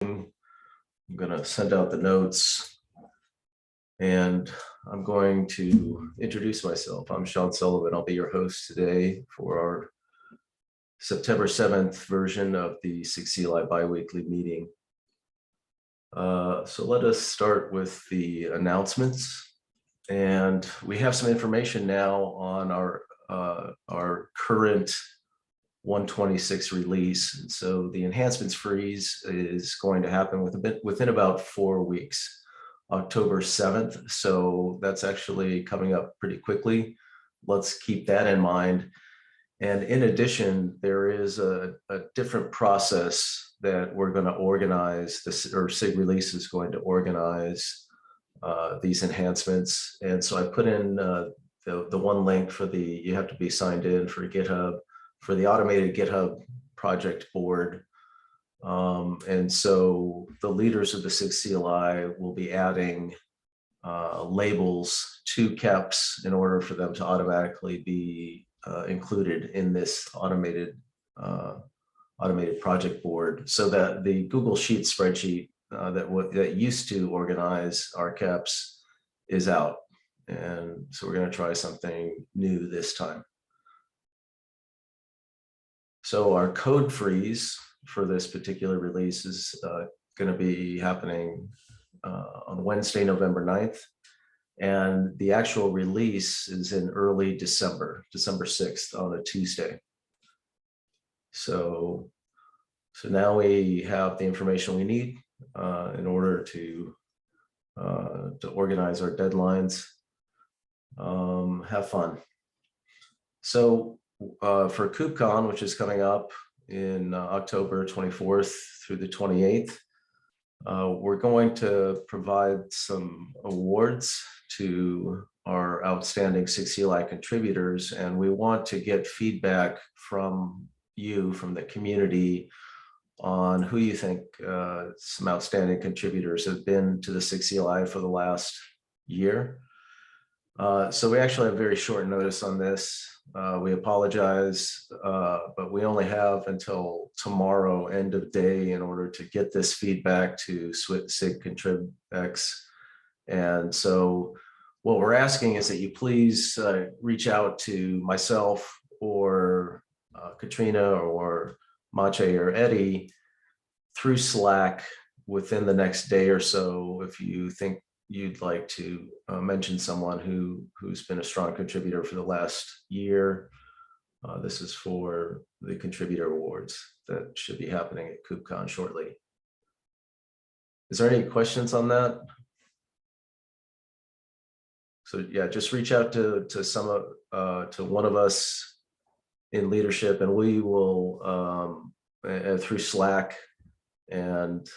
I'm going to send out the notes and I'm going to introduce myself. I'm Sean Sullivan. I'll be your host today for our September 7th version of the SIG CLI biweekly meeting. So let us start with the announcements. And we have some information now on our current 126 release. And so the enhancements freeze is going to happen within about 4 weeks, October 7th. So that's actually coming up pretty quickly. Let's keep that in mind. And in addition, there is a different process that we're going to organize this, or SIG release is going to organize these enhancements. And so I put in the one link for you have to be signed in for GitHub, for the automated GitHub project board. And so the leaders of the SIG CLI will be adding labels to KEPs in order for them to automatically be included in this automated project board, so that the Google Sheets spreadsheet that used to organize our KEPs is out. And so we're going to try something new this time. So our code freeze for this particular release is going to be happening on Wednesday, November 9th. And the actual release is in early December 6th on a Tuesday. So now we have the information we need in order to organize our deadlines. Have fun. So for KubeCon, which is coming up in October 24th through the 28th, we're going to provide some awards to our outstanding SIG CLI contributors, and we want to get feedback from you, from the community, on who you think some outstanding contributors have been to the SIG CLI for the last year. So we actually have very short notice on this. We apologize, but we only have until tomorrow, end of day, in order to get this feedback to SIG ContribX. And so what we're asking is that you please reach out to myself or Katrina or Mache or Eddie through Slack within the next day or so if you think you'd like to mention someone who's been a strong contributor for the last year. This is for the contributor awards that should be happening at KubeCon shortly. Is there any questions on that? So yeah, just reach out to one of us in leadership, and we will through Slack. And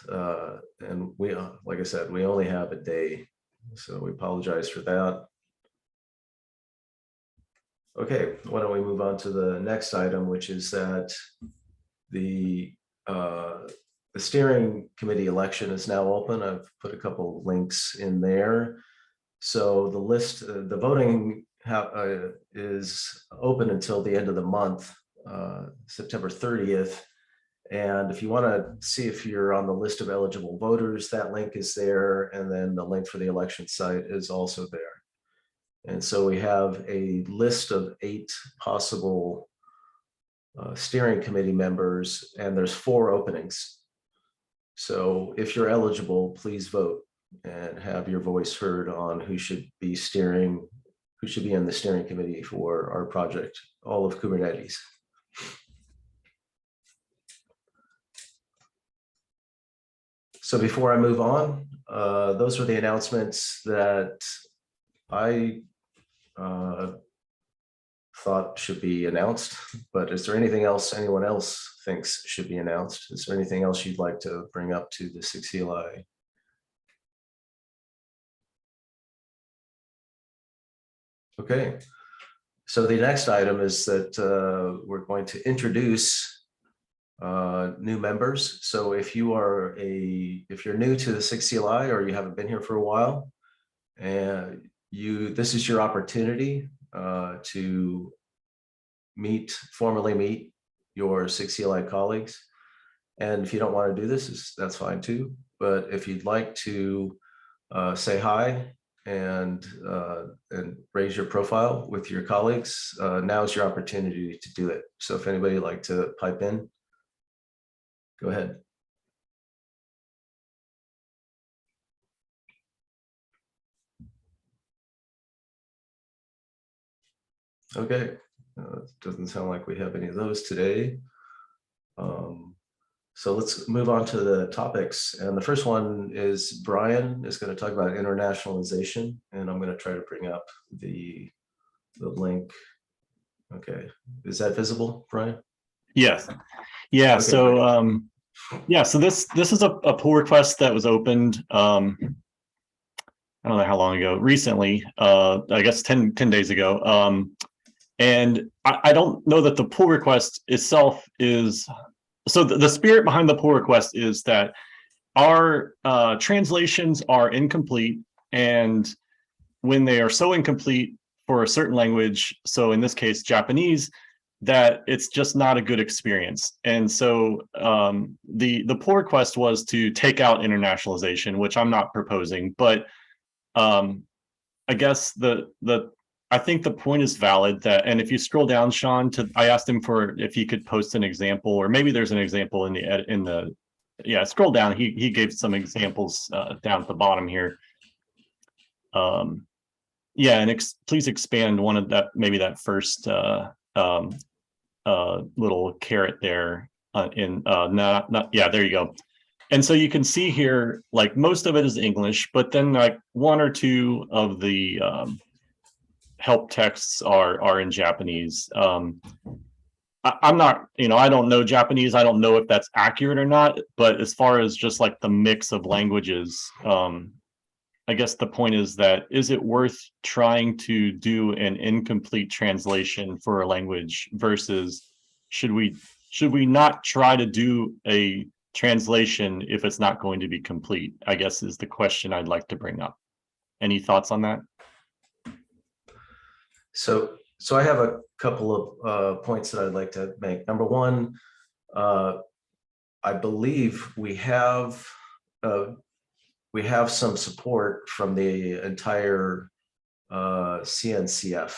we, like I said, we only have a day, so we apologize for that. Okay, why don't we move on to the next item, which is that the steering committee election is now open. I've put a couple of links in there. So the list, the voting is open until the end of the month, September 30th. And if you want to see if you're on the list of eligible voters, that link is there. And then the link for the election site is also there. And so we have a list of 8 possible steering committee members, and there's 4 openings. So if you're eligible, please vote and have your voice heard on who should be in the steering committee for our project, all of Kubernetes. So before I move on, those were the announcements that I thought should be announced. But is there anything else anyone else thinks should be announced? Is there anything else you'd like to bring up to the SIG CLI? Okay, so the next item is that we're going to introduce new members. So if you're new to the SIG CLI or you haven't been here for a while, and this is your opportunity to formally meet your SIG CLI colleagues. And if you don't want to do this, that's fine too. But if you'd like to say hi and raise your profile with your colleagues, now's your opportunity to do it. So if anybody would like to pipe in, go ahead. Okay, doesn't sound like we have any of those today. So let's move on to the topics. And the first one is Brian is going to talk about internationalization, and I'm going to try to bring up the link. Okay, is that visible, Brian? Yes. Yeah. Okay, so yeah, so this is a pull request that was opened I don't know how long ago, recently, I guess 10 days ago. And I don't know that the pull request itself is, so the spirit behind the pull request is that our translations are incomplete, and when they are so incomplete for a certain language, so in this case Japanese, that it's just not a good experience. And so the pull request was to take out internationalization, which I'm not proposing, but I guess I think the point is valid that, and if you scroll down, Sean, I asked him for if he could post an example, or maybe there's an example in the yeah, scroll down. He gave some examples down at the bottom here. Yeah, and please expand one of that, maybe that first little caret there yeah, there you go. And so you can see here, like most of it is English, but then like one or two of the help texts are in Japanese. I'm not, I don't know Japanese. I don't know if that's accurate or not, but as far as just like the mix of languages, I guess the point is that, is it worth trying to do an incomplete translation for a language versus should we not try to do a translation if it's not going to be complete, I guess is the question I'd like to bring up. Any thoughts on that? So I have a couple of points that I'd like to make. Number one, I believe we have some support from the entire CNCF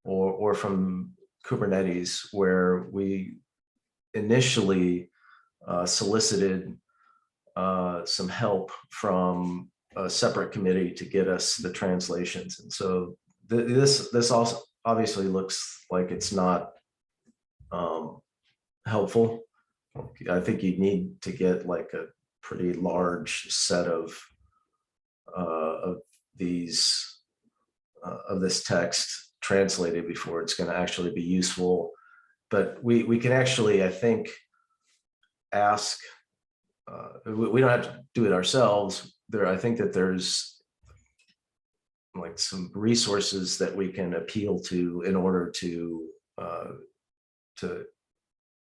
or from Kubernetes, where we initially solicited some help from a separate committee to get us the translations. And so this also obviously looks like it's not helpful. I think you need to get like a pretty large set of this text translated before it's going to actually be useful. But we can actually, I think, ask. We don't have to do it ourselves. I think that there's like some resources that we can appeal to in order to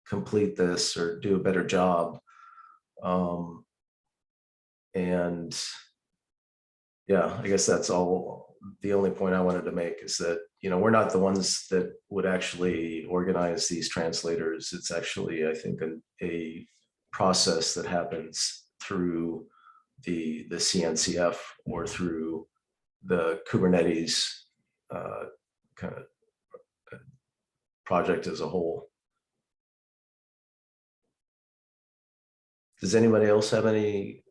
complete this or do a better job. And yeah, I guess that's all. The only point I wanted to make is that, we're not the ones that would actually organize these translators. It's actually, I think, a process that happens through the CNCF or through the Kubernetes kind of project as a whole. Does anybody else have any?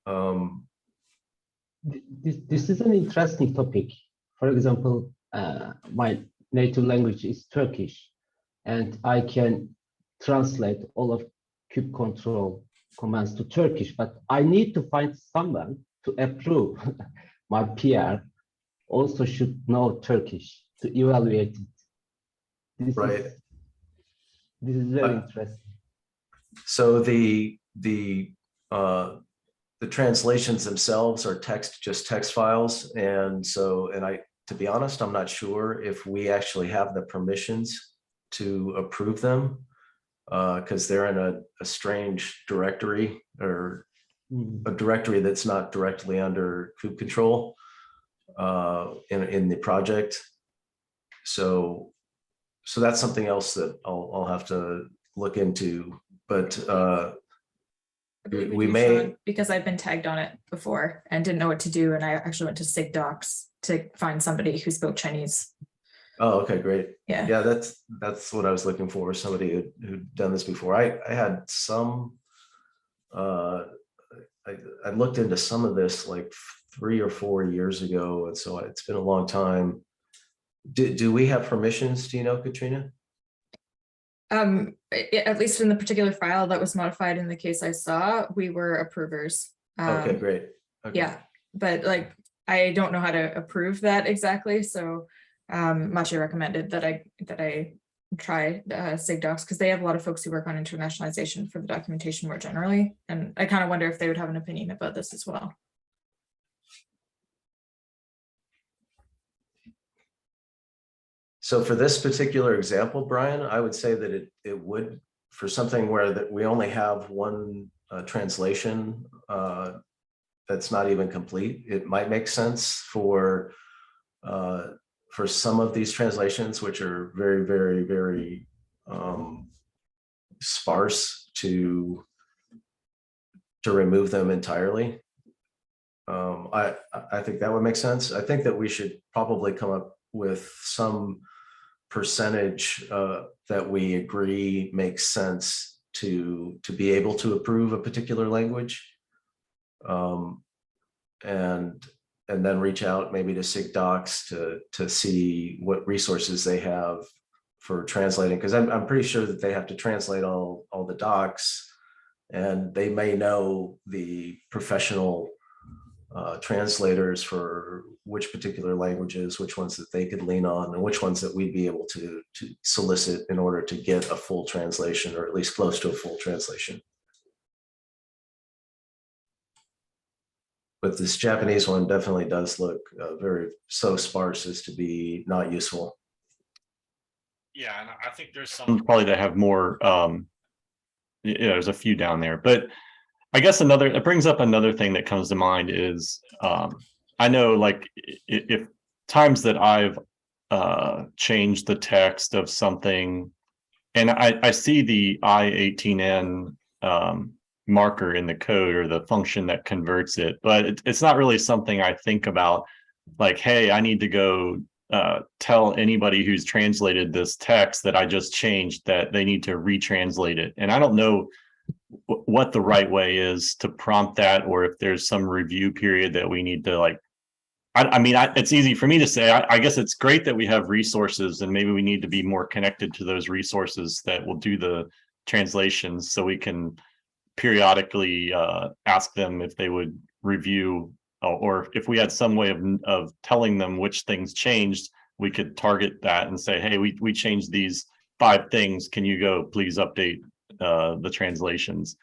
This is an interesting topic. For example, my native language is Turkish, and I can translate all of kubectl commands to Turkish, but I need to find someone to approve my PR also should know Turkish to evaluate it. This is very interesting. So the translations themselves are just text files, and to be honest, I'm not sure if we actually have the permissions to approve them, because they're in a strange directory, or a directory that's not directly under kube control in the project. So that's something else that I'll have to look into. But I believe We do, may- Sean, because I've been tagged on it before and didn't know what to do. And I actually went to SIG Docs to find somebody who spoke Chinese. Oh, okay, great. Yeah. Yeah, that's what I was looking for, somebody who'd done this before. I had some, I looked into some of this like 3 or 4 years ago, and so it's been a long time. Do we have permissions? Do you know, Katrina? At least in the particular file that was modified in the case I saw, we were approvers. Okay, great. Okay. Yeah, but like, I don't know how to approve that exactly, so Maciej recommended that I try SIG Docs because they have a lot of folks who work on internationalization for the documentation more generally, and I kind of wonder if they would have an opinion about this as well. So for this particular example, Brian, I would say that it would, for something where that we only have one translation that's not even complete, it might make sense for some of these translations, which are very, very, very sparse, to remove them entirely. I think that would make sense. I think that we should probably come up with some percentage that we agree makes sense to be able to approve a particular language, and then reach out maybe to SIG Docs to see what resources they have for translating, because I'm pretty sure that they have to translate all the docs, and they may know the professional translators for which particular languages, which ones that they could lean on, and which ones that we'd be able to solicit in order to get a full translation, or at least close to a full translation. But this Japanese one definitely does look so sparse as to be not useful. Yeah, and I think there's some probably that have more. Yeah, there's a few down there, but I guess it brings up another thing that comes to mind is I know, like, if times that I've changed the text of something, and I see the I18N marker in the code or the function that converts it, but it's not really something I think about, like, hey, I need to go tell anybody who's translated this text that I just changed that they need to retranslate it. And I don't know what the right way is to prompt that, or if there's some review period that we need to, like, I mean, it's easy for me to say. I guess it's great that we have resources, and maybe we need to be more connected to those resources that will do the translations, so we can periodically ask them if they would review, or if we had some way of telling them which things changed, we could target that and say, hey, we changed these 5 things. Can you go please update the translations?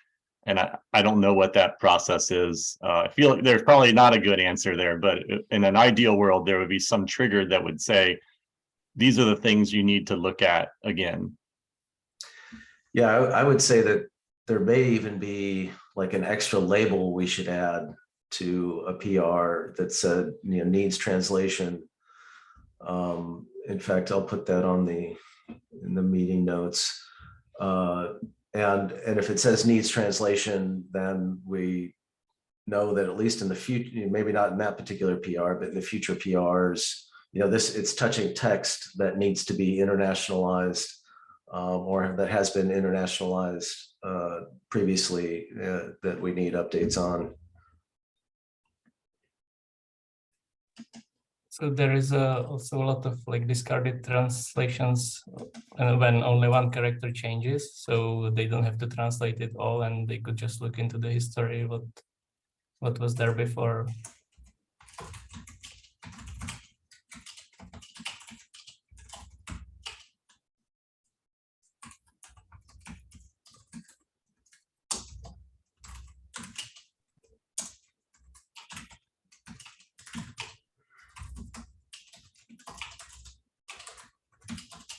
And I don't know what that process is. I feel like there's probably not a good answer there, but in an ideal world, there would be some trigger that would say, these are the things you need to look at again. Yeah, I would say that there may even be like an extra label we should add to a PR that said, needs translation. In fact, I'll put that in the meeting notes. And if it says needs translation, then we know that at least in the future, maybe not in that particular PR, but in the future PRs, it's touching text that needs to be internationalized, or that has been internationalized previously, that we need updates on. So there is also a lot of like discarded translations when only one character changes, so they don't have to translate it all, and they could just look into the history, what was there before.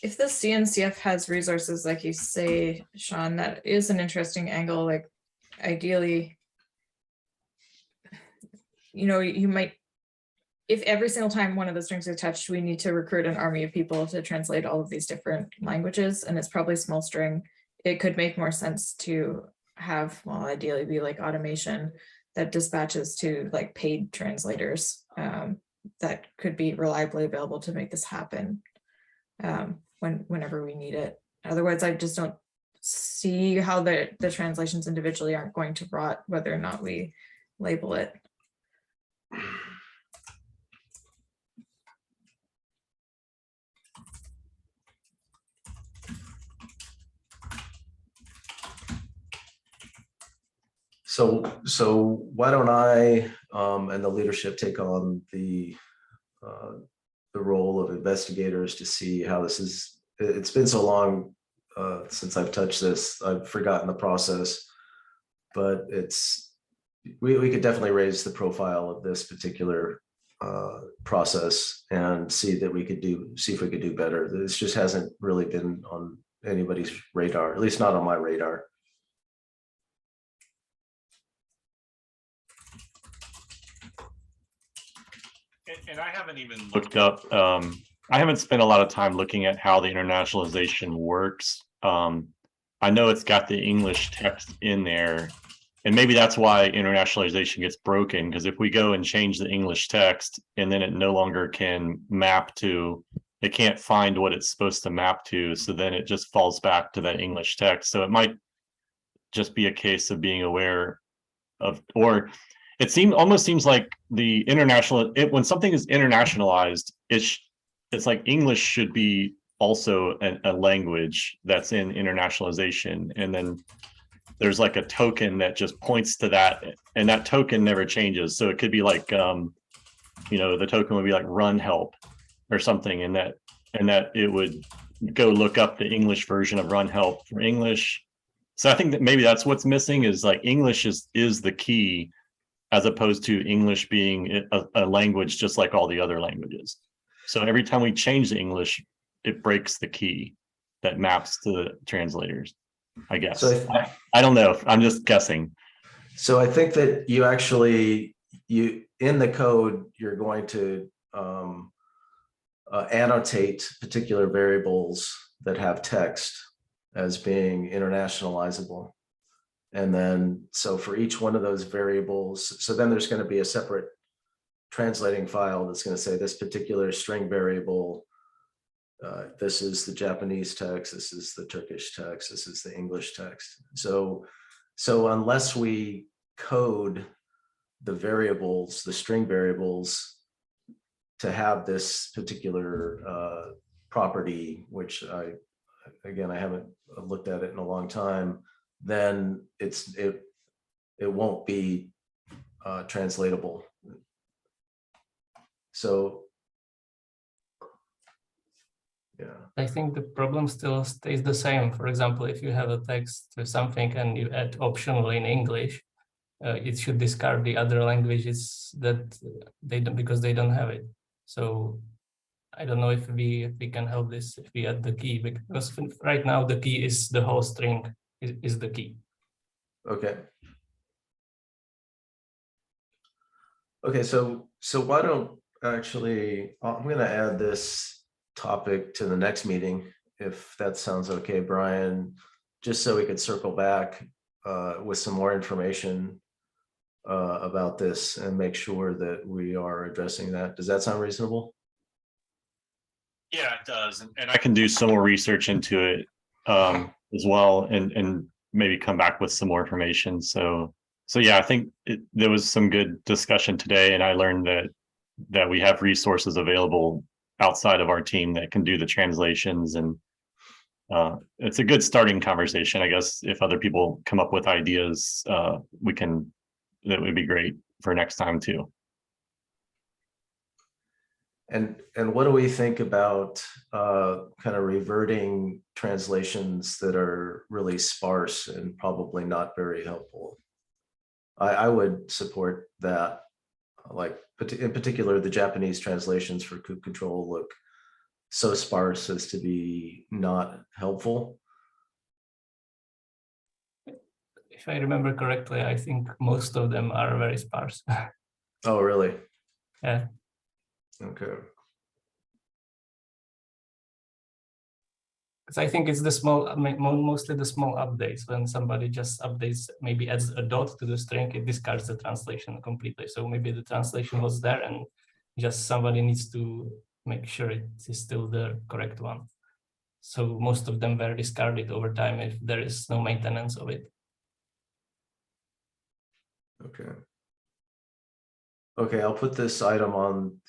If the CNCF has resources, like you say, Sean, that is an interesting angle. Like, ideally, you might, if every single time one of the strings are touched, we need to recruit an army of people to translate all of these different languages, and it's probably a small string, it could make more sense to have, well, ideally be like automation that dispatches to like paid translators that could be reliably available to make this happen whenever we need it. Otherwise, I just don't see how the translations individually aren't going to rot, whether or not we label it. So why don't I and the leadership take on the role of investigators to see how this is. It's been so long since I've touched this, I've forgotten the process, but we could definitely raise the profile of this particular process and see if we could do better. This just hasn't really been on anybody's radar, at least not on my radar. And I haven't even looked up, I haven't spent a lot of time looking at how the internationalization works. I know it's got the English text in there, and maybe that's why internationalization gets broken, because if we go and change the English text and then it no longer can map to, it can't find what it's supposed to map to, so then it just falls back to that English text. So it might just be a case of being aware of, or it almost seems like the international, when something is internationalized, it's like English should be also a language that's in internationalization, and then there's like a token that just points to that, and that token never changes. So it could be like the token would be like run help or something, and that it would go look up the English version of run help for English. So I think that maybe that's what's missing, is like English is the key, as opposed to English being a language just like all the other languages. So every time we change the English, it breaks the key that maps to the translators, I guess. So I don't know. I'm just guessing. So I think that you actually, in the code, you're going to annotate particular variables that have text as being internationalizable. And then, so for each one of those variables, so then there's going to be a separate translating file that's going to say this particular string variable, this is the Japanese text, this is the Turkish text, this is the English text. So unless we code the variables, the string variables, to have this particular property, which I haven't looked at it in a long time, then it won't be translatable. So yeah, I think the problem still stays the same. For example, if you have a text to something and you add optionally in English, it should discard the other languages that they don't, because they don't have it. So I don't know if we can help this if we add the key, because right now the key is the whole string is the key. okay. Okay, so why don't actually, I'm going to add this topic to the next meeting, if that sounds okay, Brian, just so we could circle back with some more information about this and make sure that we are addressing that. Does that sound reasonable? Yeah, it does. And I can do some more research into it as well, and maybe come back with some more information. So yeah, I think there was some good discussion today, and I learned that we have resources available outside of our team that can do the translations, and it's a good starting conversation. I guess if other people come up with ideas, that would be great for next time too. And what do we think about kind of reverting translations that are really sparse and probably not very helpful? I would support that. Like in particular, the Japanese translations for coup control look so sparse as to be not helpful. If I remember correctly, I think most of them are very sparse. Oh, really? Yeah. Okay. Because I think it's the small, mostly the small updates. When somebody just updates, maybe adds a dot to the string, it discards the translation completely. So maybe the translation was there and just somebody needs to make sure it is still the correct one. So most of them were discarded over time if there is no maintenance of it. Okay. Okay, I'll put this item on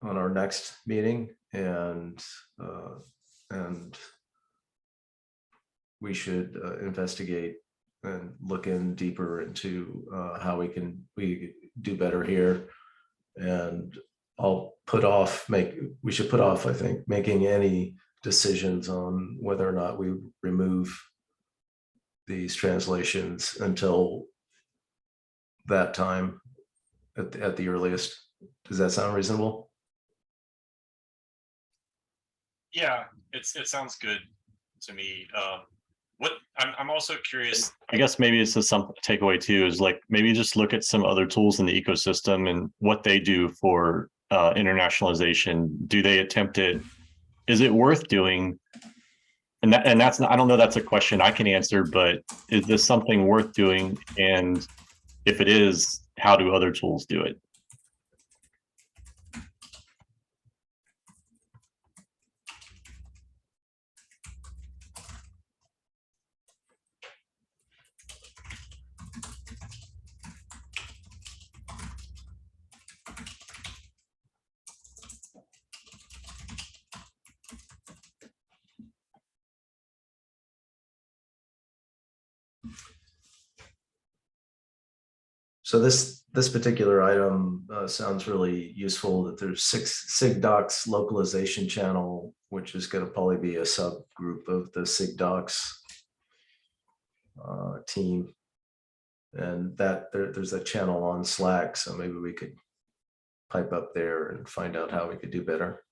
our next meeting, and we should investigate and look in deeper into how we do better here. And we should put off, I think, making any decisions on whether or not we remove these translations until that time at the earliest. Does that sound reasonable? Yeah, it sounds good to me. I'm also curious, I guess maybe it's just some takeaway too, is like maybe just look at some other tools in the ecosystem and what they do for internationalization. Do they attempt it? Is it worth doing? And that's not, I don't know, that's a question I can answer, but is this something worth doing? And if it is, how do other tools do it? So this particular item sounds really useful, that there's SIG docs localization channel, which is going to probably be a subgroup of the SIG docs team. And that there's a channel on Slack, so maybe we could pipe up there and find out how we could do better.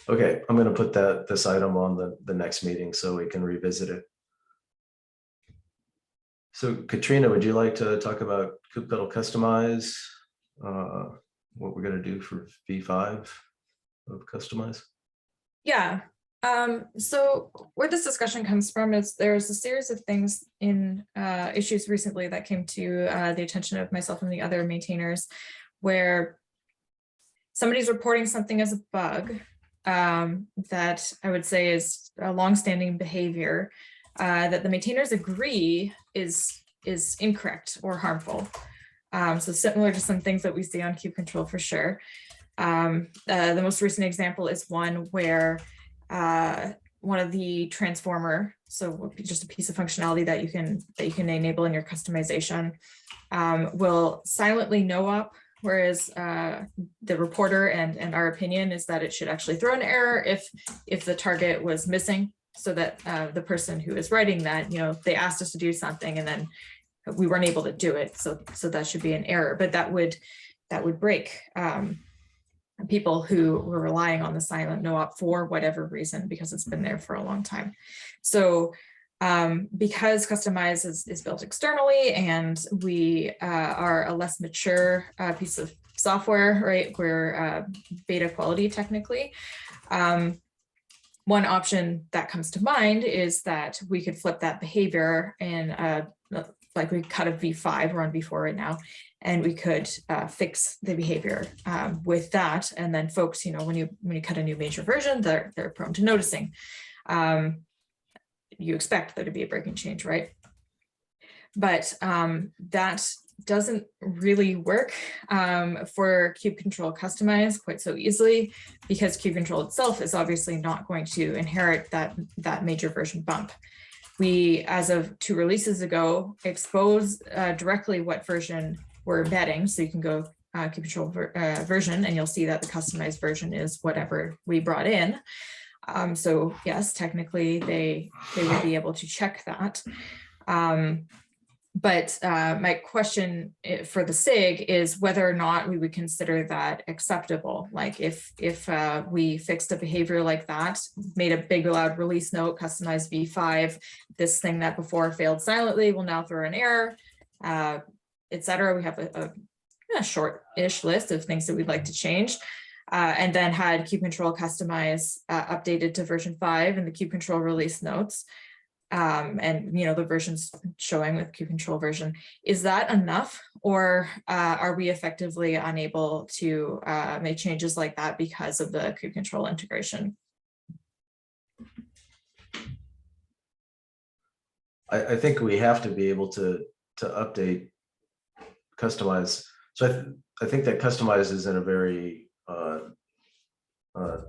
Okay, I'm going to put this item on the next meeting so we can revisit it. So Katrina, would you like to talk about kubectl customize? What we're going to do for V5 of customize? Yeah. So where this discussion comes from is there's a series of things in issues recently that came to the attention of myself and the other maintainers, where somebody's reporting something as a bug that I would say is a longstanding behavior that the maintainers agree is incorrect or harmful. So similar to some things that we see on kubectl for sure. The most recent example is one where one of the transformer, so just a piece of functionality that you can enable in your customization, will silently no-op, whereas the reporter and our opinion is that it should actually throw an error if the target was missing, so that the person who is writing that, they asked us to do something and then we weren't able to do it, so that should be an error. But that would break people who were relying on the silent no-op for whatever reason, because it's been there for a long time. So because Kustomize is built externally and we are a less mature piece of software, right? We're beta quality technically. One option that comes to mind is that we could flip that behavior and like we cut a V5, we're on V4 right now, and we could fix the behavior with that. And then folks, when you cut a new major version, they're prone to noticing. You expect there to be a breaking change, right? But that doesn't really work for kubectl customize quite so easily, because kubectl itself is obviously not going to inherit that major version bump. We, as of 2 releases ago, expose directly what version we're embedding. So you can go kubectl version and you'll see that the customized version is whatever we brought in. So yes, technically they would be able to check that. But my question for the SIG is whether or not we would consider that acceptable. Like if we fixed a behavior like that, made a big loud release note, customized V5, this thing that before failed silently will now throw an error, etc. We have a a short-ish list of things that we'd like to change. And then had kubectl customize updated to version 5 in the kubectl release notes. And the versions showing with kubectl version. Is that enough, or are we effectively unable to make changes like that because of the kubectl integration? I think we have to be able to update, customize. So I think that customize is in a very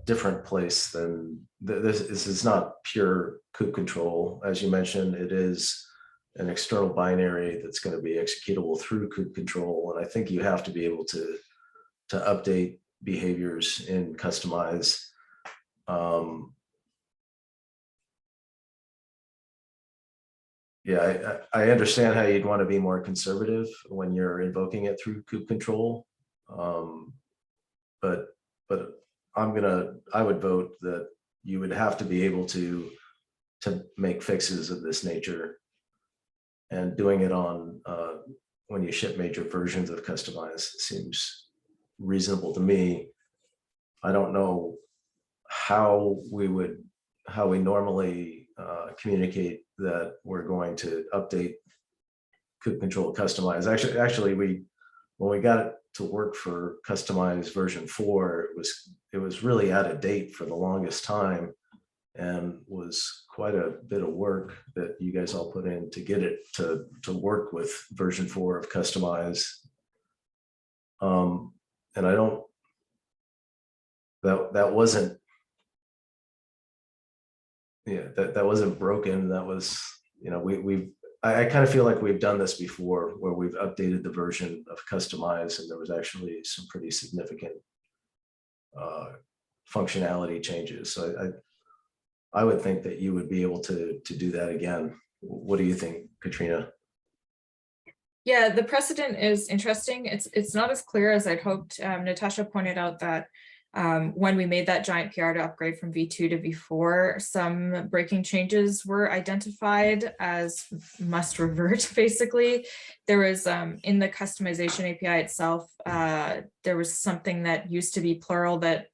different place than this. This is not pure kubectl. As you mentioned, it is an external binary that's going to be executable through kubectl. And I think you have to be able to update behaviors in customize. Yeah, I understand how you'd want to be more conservative when you're invoking it through kubectl. But I would vote that you would have to be able to make fixes of this nature, and doing it on when you ship major versions of customize seems reasonable to me. I don't know how we normally communicate that we're going to update kubectl customize. Actually, when we got it to work for customize version 4, it was really out of date for the longest time, and was quite a bit of work that you guys all put in to get it to work with version 4 of customize. And I don't, that wasn't, yeah, that wasn't broken. That was, I kind of feel like we've done this before, where we've updated the version of customize, and there was actually some pretty significant functionality changes. So I would think that you would be able to do that again. What do you think, Katrina? Yeah, the precedent is interesting. It's not as clear as I'd hoped. Natasha pointed out that when we made that giant PR to upgrade from V2 to V4, some breaking changes were identified as must revert, basically. There was, in the customization API itself, there was something that used to be plural it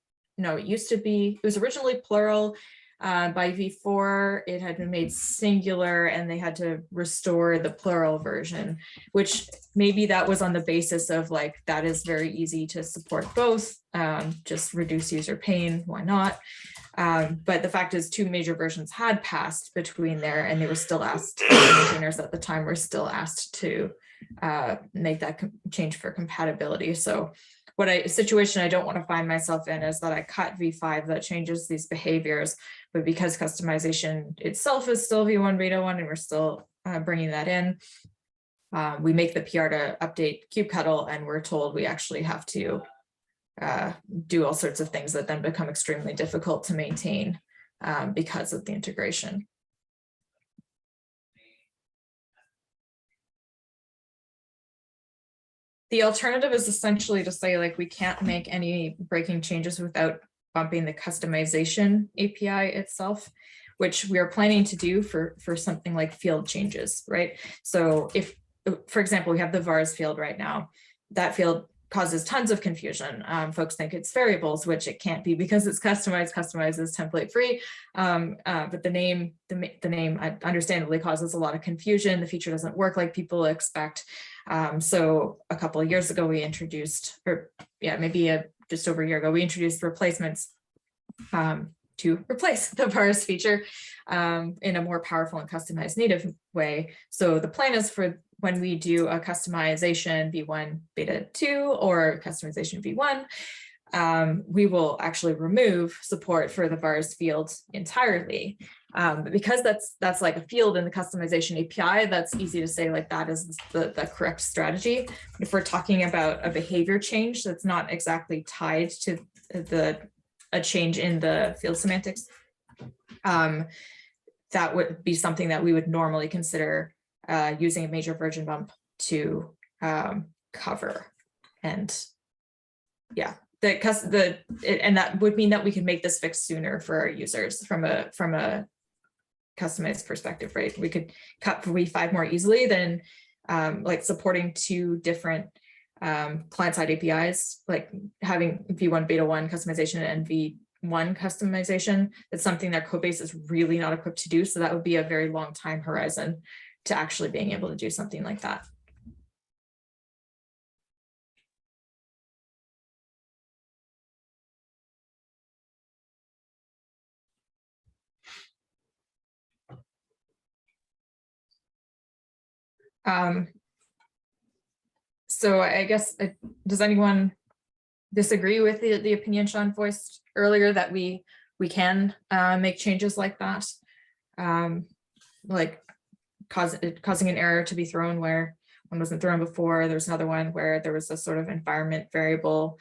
was originally plural. By V4, it had been made singular, and they had to restore the plural version, which maybe that was on the basis of like, that is very easy to support both, just reduce user pain, why not? But the fact is 2 major versions had passed between there, and they were still asked, maintainers at the time were still asked to make that change for compatibility. So situation I don't want to find myself in is that I cut V5 that changes these behaviors, but because customization itself is still V1 beta 1, and we're still bringing that in, we make the PR to update kubectl, and we're told we actually have to do all sorts of things that then become extremely difficult to maintain because of the integration. The alternative is essentially to say, like, we can't make any breaking changes without bumping the customization API itself, which we are planning to do for something like field changes, right? So if, for example, we have the vars field right now, that field causes tons of confusion. Folks think it's variables, which it can't be because it's customized. Customize is template free, but the name understandably causes a lot of confusion. The feature doesn't work like people expect. So a couple of years ago, we introduced, just over a year ago, we introduced replacements to replace the vars feature in a more powerful and customized native way. So the plan is for when we do a customization v1 beta 2 or customization v1, we will actually remove support for the vars field entirely. But because that's like a field in the customization API, that's easy to say, like, that is the correct strategy. If we're talking about a behavior change that's not exactly tied to a change in the field semantics, that would be something that we would normally consider using a major version bump to cover. And yeah, and that would mean that we can make this fix sooner for our users from a customized perspective, right? We could cut V5 more easily than like supporting 2 different client-side APIs, like having V1 beta 1 customization and V1 customization. That's something their code base is really not equipped to do. So that would be a very long time horizon to actually being able to do something like that. So I guess, does anyone disagree with the opinion Sean voiced earlier that we can make changes like that? Like causing an error to be thrown where one wasn't thrown before. There's another one where there was a sort of environment variable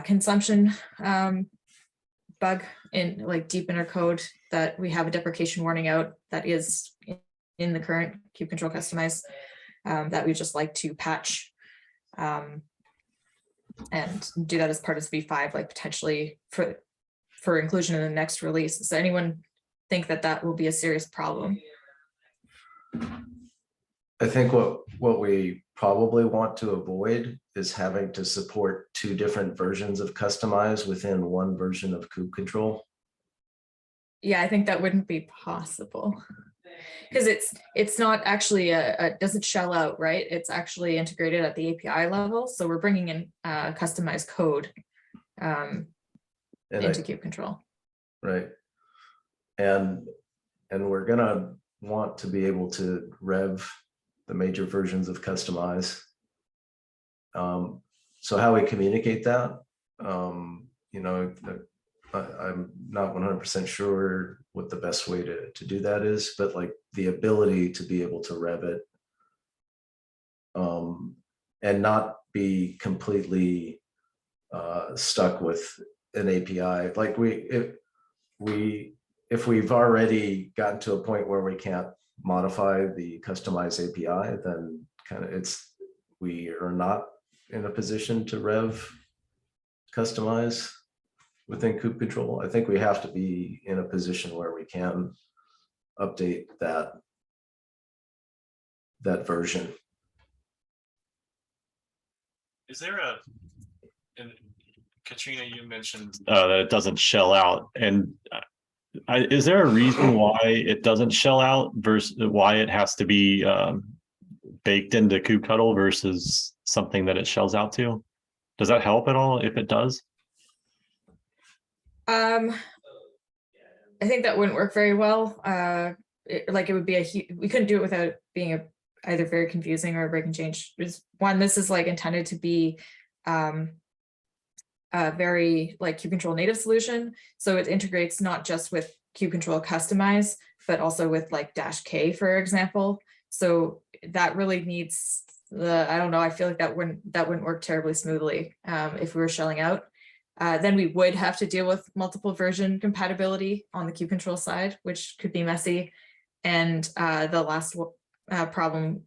consumption bug in like deep in our code that we have a deprecation warning out that is in the current kubectl customize that we just like to patch and do that as part of V5, like potentially for inclusion in the next release. Does anyone think that that will be a serious problem? I think what we probably want to avoid is having to support two different versions of customize within one version of kubectl. Yeah, I think that wouldn't be possible because it's not actually doesn't shell out, right? It's actually integrated at the API level. So we're bringing in customized code into kubectl. Right. And we're gonna want to be able to rev the major versions of customize. So how we communicate that, you know, I'm not 100% sure what the best way to do that is, but like the ability to be able to rev it and not be completely stuck with an API. Like if we've already gotten to a point where we can't modify the customized API, then kind of we are not in a position to rev customize within kubectl. I think we have to be in a position where we can update that version. Is there and Katrina, you mentioned that it doesn't shell out, and is there a reason why it doesn't shell out versus why it has to be baked into kubectl versus something that it shells out to? Does that help at all if it does? I think that wouldn't work very well. It would be we couldn't do it without being either very confusing or a break and change. One, this is like intended to be a very like kubectl native solution. So it integrates not just with kubectl customize, but also with like -k, for example. So that really needs I don't know, I feel like that wouldn't work terribly smoothly if we were shelling out. Then we would have to deal with multiple version compatibility on the kubectl side, which could be messy. And the last problem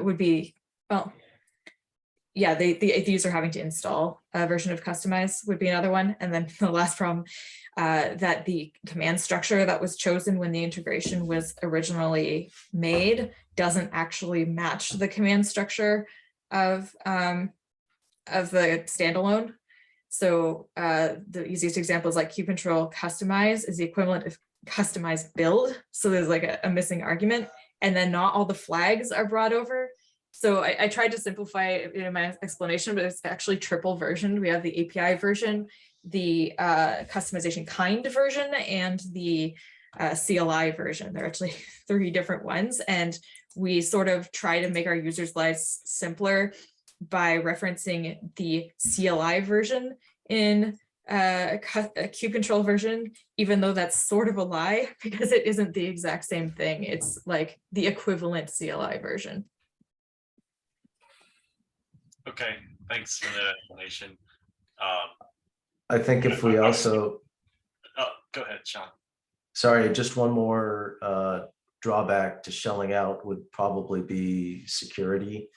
would be, well, yeah, the user having to install a version of customize would be another one. And then the last problem, that the command structure that was chosen when the integration was originally made doesn't actually match the command structure of the standalone. So the easiest example is like kubectl customize is the equivalent of customize build. So there's like a missing argument, and then not all the flags are brought over. So I tried to simplify it in my explanation, but it's actually triple version. We have the API version, the customization kind version, and the CLI version. They're actually 3 different ones. And we sort of try to make our users' lives simpler by referencing the CLI version in a kubectl version, even though that's sort of a lie because it isn't the exact same thing. It's like the equivalent CLI version. Okay, thanks for the explanation. I think if we also, go ahead, Sean. sorry, just one more drawback to shelling out would probably be security.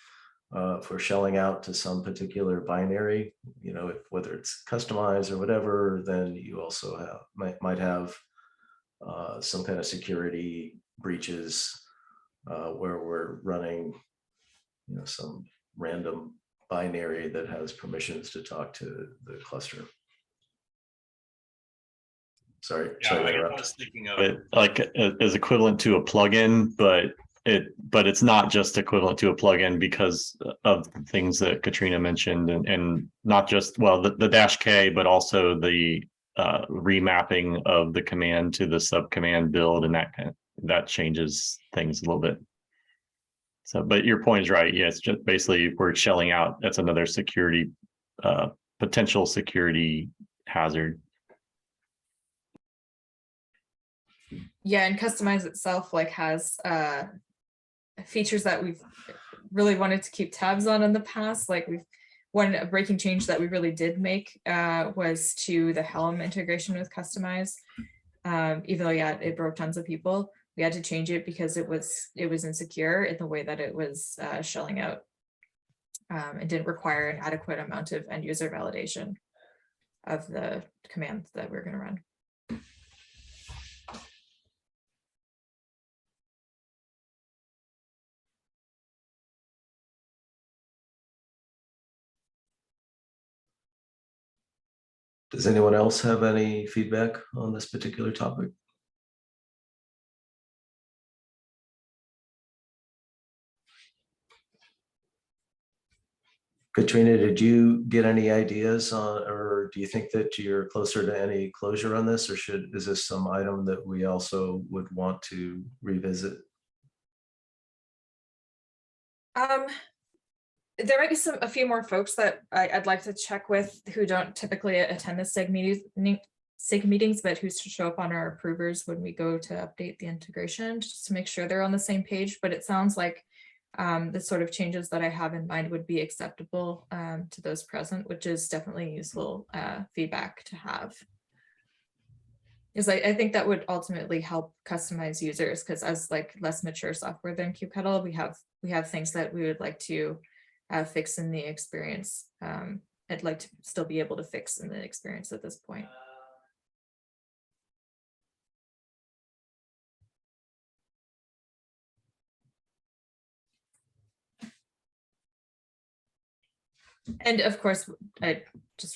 If we're shelling out to some particular binary, you know, whether it's customized or whatever, then you also might have some kind of security breaches where we're running, you know, some random binary that has permissions to talk to the cluster. Sorry to I interrupt. was thinking of it like as equivalent to a plugin, but it's not just equivalent to a plugin because of the things that Katrina mentioned, and not just, well, the dash K, but also the remapping of the command to the subcommand build, and that changes things a little bit. So, but your point is right. Yeah, it's just basically we're shelling out. That's another security, potential security hazard. Yeah, and Customize itself like has features that we've really wanted to keep tabs on in the past. Like one breaking change that we really did make was to the Helm integration with Customize. Even though, yeah, it broke tons of people, we had to change it because it was insecure in the way that it was shelling out. It didn't require an adequate amount of end user validation of the command that we're going to run. Does anyone else have any feedback on this particular topic? Katrina, did you get any ideas on, or do you think that you're closer to any closure on this, or is this some item that we also would want to revisit? There might be a few more folks that I'd like to check with who don't typically attend the SIG meetings, but who show up on our approvers when we go to update the integration, just to make sure they're on the same page. But it sounds like the sort of changes that I have in mind would be acceptable to those present, which is definitely useful feedback to have. Because I think that would ultimately help Customize users, because as like less mature software than kubectl, we have things that we would like to fix in the experience. I'd like to still be able to fix in the experience at this point. And of course,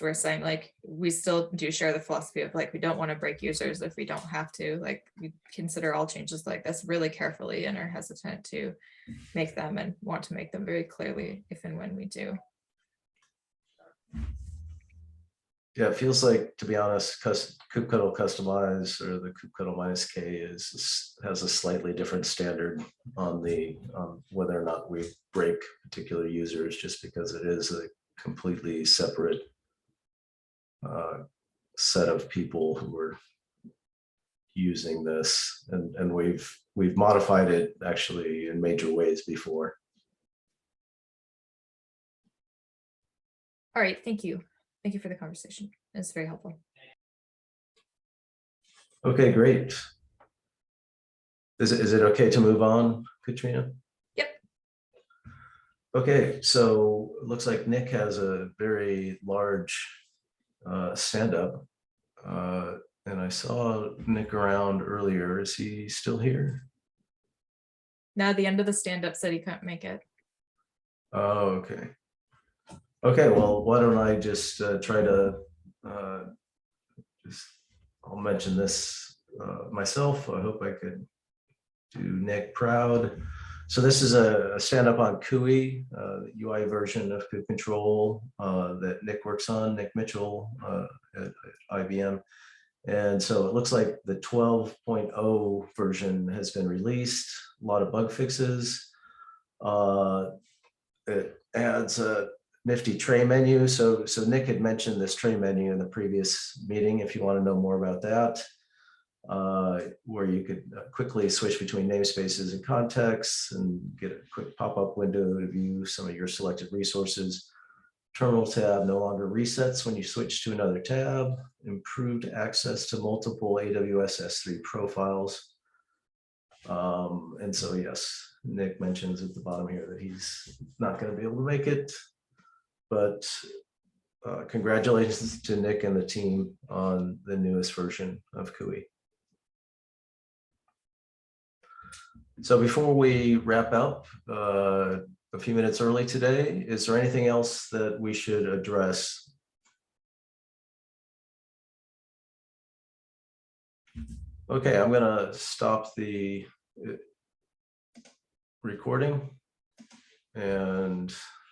we're saying, like, we still do share the philosophy of like, we don't want to break users if we don't have to. Like, we consider all changes like this really carefully and are hesitant to make them, and want to make them very clearly if and when we do. Yeah, it feels like, to be honest, kubectl Customize, or the kubectl -K has a slightly different standard on the whether or not we break particular users, just because it is a completely separate set of people who are using this, and we've modified it actually in major ways before. All right, thank you. Thank you for the conversation. It's very helpful. Okay, great. Is it okay to move on, Katrina? Yep. Okay, so it looks like Nick has a very large stand up. And I saw Nick around earlier. Is he still here? Now, at the end of the stand-up said he couldn't make it. Oh, okay. Okay, well, why don't I just try to I'll mention this myself. I hope I could do Nick proud. So this is a stand-up on CUI, the UI version of Kube Control that Nick works on, Nick Mitchell at IBM. And so it looks like the 12.0 version has been released, a lot of bug fixes. It adds a nifty tray menu. So Nick had mentioned this tray menu in the previous meeting, if you want to know more about that, where you could quickly switch between namespaces and contexts and get a quick pop-up window to view some of your selected resources. Terminal tab no longer resets when you switch to another tab. Improved access to multiple AWS S3 profiles. And so, yes, Nick mentions at the bottom here that he's not going to be able to make it, but congratulations to Nick and the team on the newest version of CUI. So before we wrap up, a few minutes early today. Is there anything else that we should address? Okay, I'm gonna stop the recording and